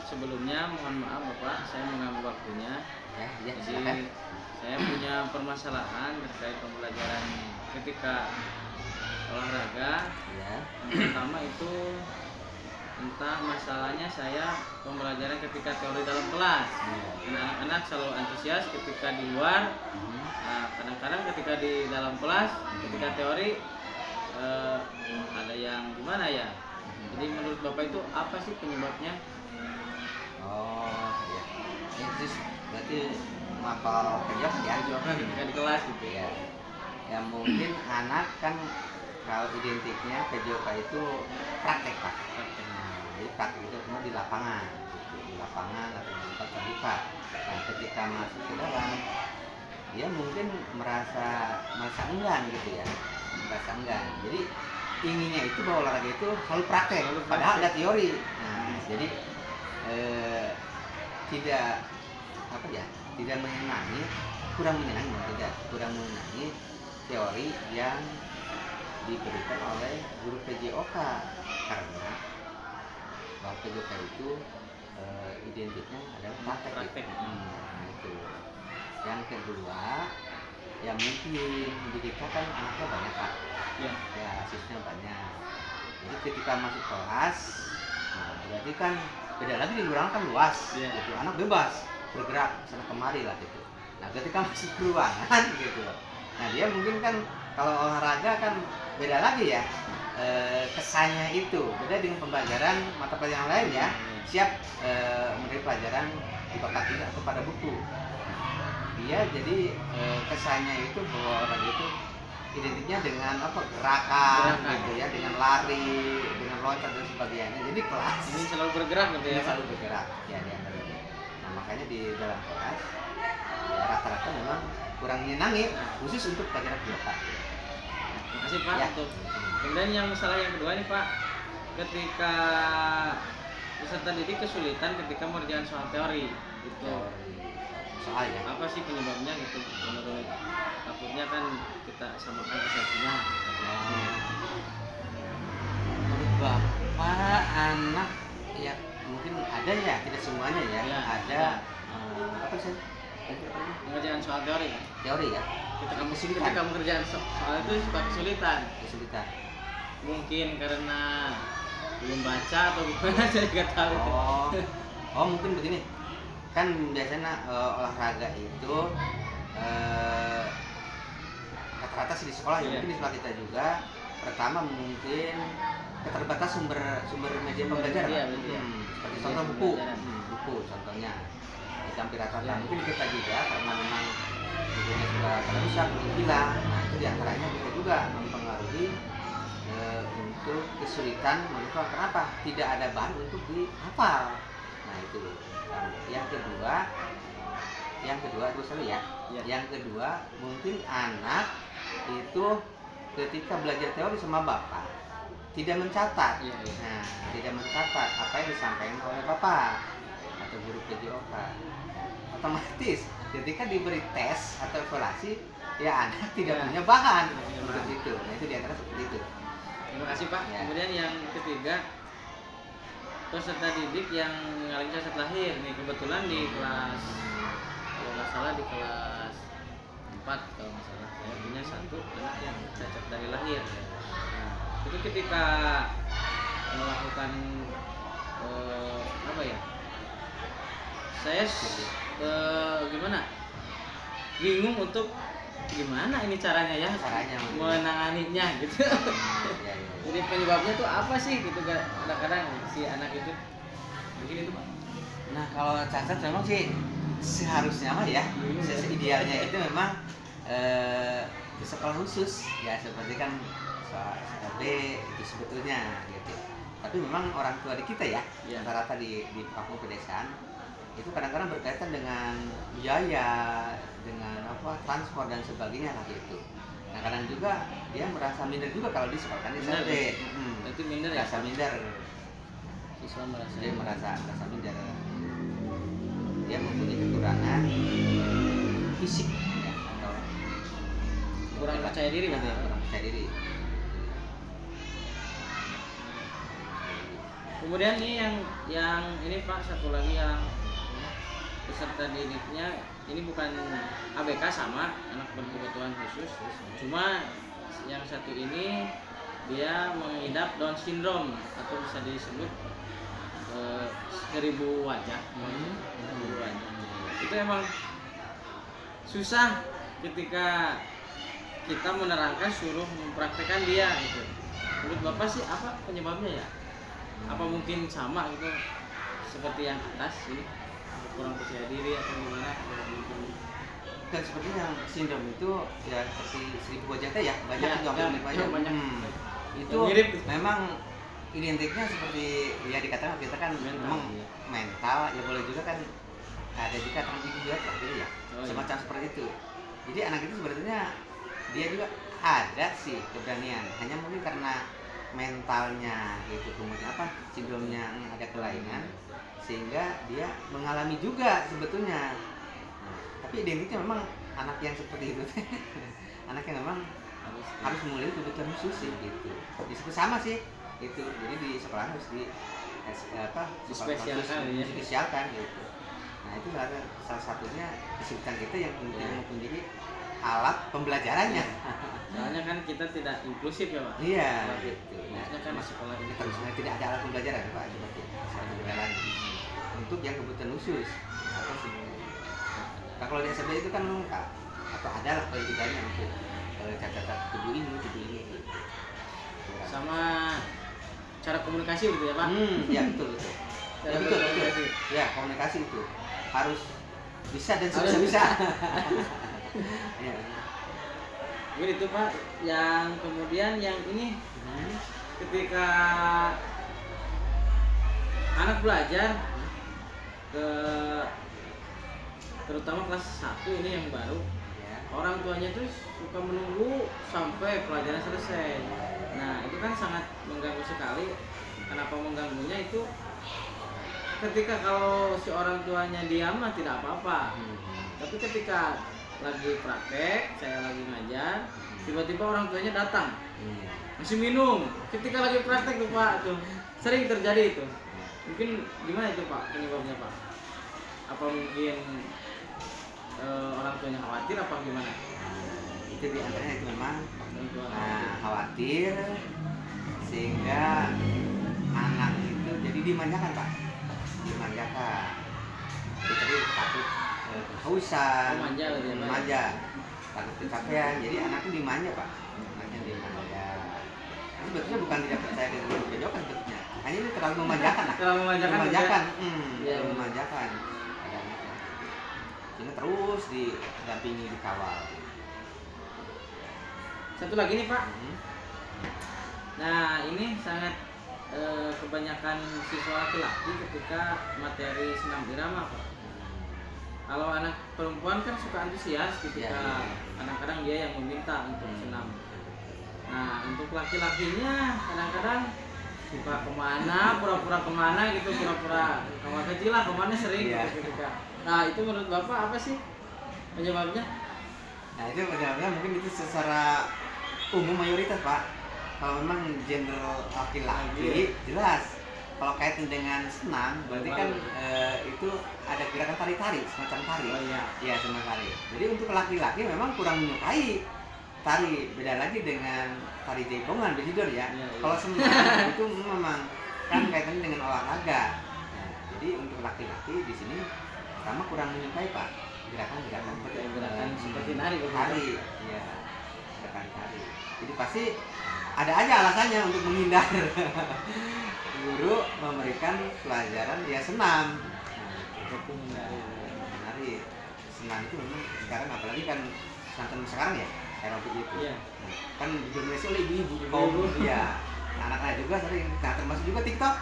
sebelumnya mohon maaf Bapak, saya mengganggu waktunya. Ya, Jadi silakan. saya punya permasalahan terkait pembelajaran ketika olahraga. Ya. Yang pertama itu tentang masalahnya saya pembelajaran ketika teori dalam kelas. Anak-anak selalu antusias ketika di luar. Nah, kadang-kadang ketika di dalam kelas, ketika teori ada yang gimana ya? Jadi menurut Bapak itu apa sih penyebabnya? Oh, ya. Itu berarti mapal kerja ya. Ketika di kelas gitu Ya. Ya mungkin anak kan kalau identiknya PJOK itu praktek Pak. Jadi praktek itu semua di lapangan, gitu. Di lapangan atau di tempat terbuka. Nah, ketika masuk ke dalam, dia mungkin merasa enggan gitu ya, merasa enggan. Jadi inginnya itu bahwa olahraga itu selalu praktek, padahal ada teori. Nah, jadi tidak apa ya, tidak menyenangi, kurang menyenangi teori yang diberikan oleh guru PJOK, karena bahwa PJOK itu identiknya adalah praktek. Nah, itu. Yang kedua, ya mungkin di kita kan anaknya banyak Pak. Ya asisnya banyak. Jadi ketika masuk kelas, nah berarti kan beda lagi, di ruangan kan luas, gitu. Anak bebas bergerak sana kemari lah gitu. Nah ketika masuk ke ruangan gitu, nah dia mungkin kan kalau olahraga kan beda lagi ya, kesannya itu beda dengan pembelajaran mata pelajaran lain ya. Siap memberi pelajaran di bakat tidak kepada buku. Dia jadi kesannya itu bahwa olahraga itu identiknya dengan apa, gerakan gitu ya, dengan lari, dengan loncat dan sebagainya. Jadi kelas ini selalu bergerak gitu ya, selalu bergerak ya dia. Nah makanya di dalam kelas ya rata-rata memang kurang menyenangi, khusus untuk pelajaran biologis. Terima kasih Pak Ya. untuk. Kemudian yang masalah yang kedua nih Pak, ketika peserta didik kesulitan ketika mengerjakan soal teori itu soal ya, apa sih penyebabnya gitu? Menurut takutnya kan kita samakan persepsinya. Menurut Bapak anak ya mungkin ada ya, tidak semuanya ya, ada apa sih Mengerjakan soal teori ya, ketika mengerjakan soal itu suka kesulitan. Mungkin karena belum baca atau gimana, saya nggak tahu. Oh mungkin begini, kan biasanya olahraga itu rata-rata sih di sekolah ya, mungkin di sekolah kita juga. Pertama mungkin keterbatas sumber media pembelajaran, seperti contoh buku contohnya itu hampir rata-rata. Mungkin kita juga karena memang bukunya sudah rusak, hilang. Nah itu diantaranya bisa juga mempengaruhi untuk kesulitan menghafal. Kenapa? Tidak ada bahan untuk dihafal. Nah itu. Yang kedua terus ya. Yang kedua mungkin anak itu ketika belajar teori sama bapak tidak mencatat. Nah, tidak mencatat apa yang disampaikan oleh bapak atau guru PJOK. Otomatis ketika diberi tes atau evaluasi, ya anak tidak punya bahan untuk itu. Nah itu diantara seperti itu. Terima kasih Pak. Kemudian yang ketiga, peserta didik yang mengalami cacat lahir nih, kebetulan di kelas, kalau nggak salah di kelas 4 kalau nggak salah, saya punya satu anak yang cacat dari lahir. Nah, itu ketika melakukan apa ya, saya gimana, bingung untuk gimana ini caranya menanganinya gitu. Jadi penyebabnya tuh apa sih gitu, kadang-kadang si anak itu begini tuh Pak. Nah kalau cacat memang sih seharusnya mah ya, idealnya itu memang di sekolah khusus ya, seperti kan SLB itu sebetulnya gitu. Tapi memang orang tua di kita ya, rata-rata di kampung pedesaan itu kadang-kadang berkaitan dengan biaya, dengan apa, transport dan sebagainya lah gitu. Nah kadang juga dia merasa minder juga kalau di sekolah kan di SLB. Itu minder ya? Merasa minder. Siswa merasa minder. Dia mempunyai kekurangan fisik ya, atau kurang percaya diri berarti ya? Kurang percaya diri. Kemudian nih yang ini Pak, satu lagi yang peserta didiknya ini bukan ABK, sama anak berkebutuhan khusus, cuma yang satu ini dia mengidap Down syndrome atau bisa disebut seribu wajah. Seribu wajah. Itu emang susah ketika kita menerangkan suruh mempraktekkan dia gitu. Menurut Bapak sih apa penyebabnya ya? Apa mungkin sama gitu seperti yang atas ini, kurang percaya diri atau gimana? Kan sepertinya yang sindrom itu ya seperti seribu wajah teh ya, banyak Ya, juga ya, hampir banyak. ya, banyak. Itu Mirip. memang identiknya seperti ya dikatakan kita kan Mental, memang iya. mental, ya boleh juga kan ada juga transgigiat lah gitu ya, Oh, iya. semacam seperti itu. Jadi anak itu sebenarnya dia juga ada sih keberanian, hanya mungkin karena mentalnya gitu, kemudian apa sindromnya ada kelainan sehingga dia mengalami juga sebetulnya. Nah, tapi identiknya memang anak yang seperti itu anak yang memang harus mulai kebutuhan khusus sih gitu. Disebut sama sih itu, jadi di sekolah harus Dispesialkan, ya. dispesialkan gitu. Nah itu salah satunya kesulitan kita yang kemudian mempunyai alat pembelajarannya. Soalnya kan kita tidak inklusif ya Pak. Iya Kalau gitu. maksudnya kan di sekolah ini Kita sebenarnya tidak ada alat pembelajaran Pak, seperti alat pembelajaran untuk yang kebutuhan khusus. Nah, kalau di SMP itu kan lengkap atau ada lah pendidikannya untuk cacat tubuh ini gitu. sama cara komunikasi gitu ya Pak. Ya betul. Cara Ya betul. berkomunikasi. Ya komunikasi itu harus bisa dan Harus bisa. Ya. Mungkin itu Pak, yang kemudian yang ini ketika anak belajar ke terutama kelas 1 ini yang baru, Ya. orang tuanya tuh suka menunggu sampai pelajaran selesai. Nah itu kan sangat mengganggu sekali. Kenapa mengganggunya itu? Ketika kalau si orang tuanya diam mah tidak apa-apa. Tapi ketika lagi praktek, saya lagi ngajar, tiba-tiba orang tuanya datang, masih minum. Ketika lagi praktek tuh Pak, tuh sering terjadi itu. Mungkin gimana itu Pak penyebabnya Pak? Apa mungkin orang tuanya khawatir apa gimana? Itu diantaranya itu memang Orang tua khawatir. khawatir sehingga anak itu jadi dimanjakan Pak, jadi takut kehausan, Oh, manja berarti ya, Pak? manja, takut kecapean, jadi anaknya dimanja Pak, anaknya dimanja. Ini sebetulnya bukan tidak percaya dengan guru pejokan sebetulnya, hanya ini terlalu memanjakan lah. Terlalu memanjakan. Memanjakan, Iya, terlalu iya. memanjakan ada anaknya. Sehingga terus didampingi, dikawal. Satu lagi nih Pak. Hmm. Nah ini sangat kebanyakan siswa laki-laki ketika materi senam irama Pak. Kalau anak perempuan kan suka antusias ketika Ya, ya. kadang-kadang dia yang meminta untuk senam. Nah untuk laki-lakinya kadang-kadang suka kemana, pura-pura kemana gitu, pura-pura kamar kecil lah kemana sering Iya. gitu ketika. Nah itu menurut Bapak apa sih penyebabnya? Nah itu benar-benar mungkin itu secara umum mayoritas Pak. Kalau memang gender laki-laki jelas. Kalau kaitan dengan senam berarti kan itu ada gerakan tari-tari, semacam tari. Oh iya. Iya, semacam tari. Jadi untuk laki-laki memang kurang menyukai tari. Beda lagi dengan tari jaipongan, besidor ya. Iya, iya. Kalau senam itu memang kan kaitannya dengan olahraga. Nah, jadi untuk laki-laki di sini pertama kurang menyukai Pak gerakan-gerakan Gerakan seperti nari begitu. tari, ya gerakan tari. Jadi pasti ada aja alasannya untuk menghindar. Guru memberikan pelajaran ya senam. Seperti Menari. Senam itu memang sekarang apalagi kan santan sekarang ya aerobik itu. Iya. Nah, kan didominasi oleh ibu-ibu. Ibu-ibu. Iya. Nah, anak-anak juga sering. Nah, termasuk juga TikTok.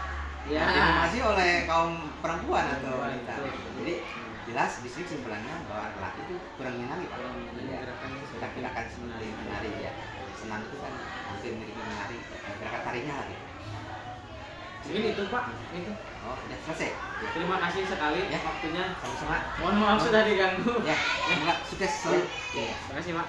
Ya. Didominasi oleh kaum perempuan atau Perempuan, wanita. betul. Jadi jelas di sini kesimpulannya bahwa laki itu kurang menari Pak. Kurang menari, Iya. gerakan seperti Gerakan seperti menari ya. Senam itu kan hampir mirip menari. Gerakan tarinya lah gitu. Mungkin itu Pak, itu. Oh, udah selesai. Ya. Terima kasih sekali Ya. waktunya. Sama-sama. Mohon maaf sudah diganggu. Ya, enggak sukses selalu. Ya. Terima kasih Pak.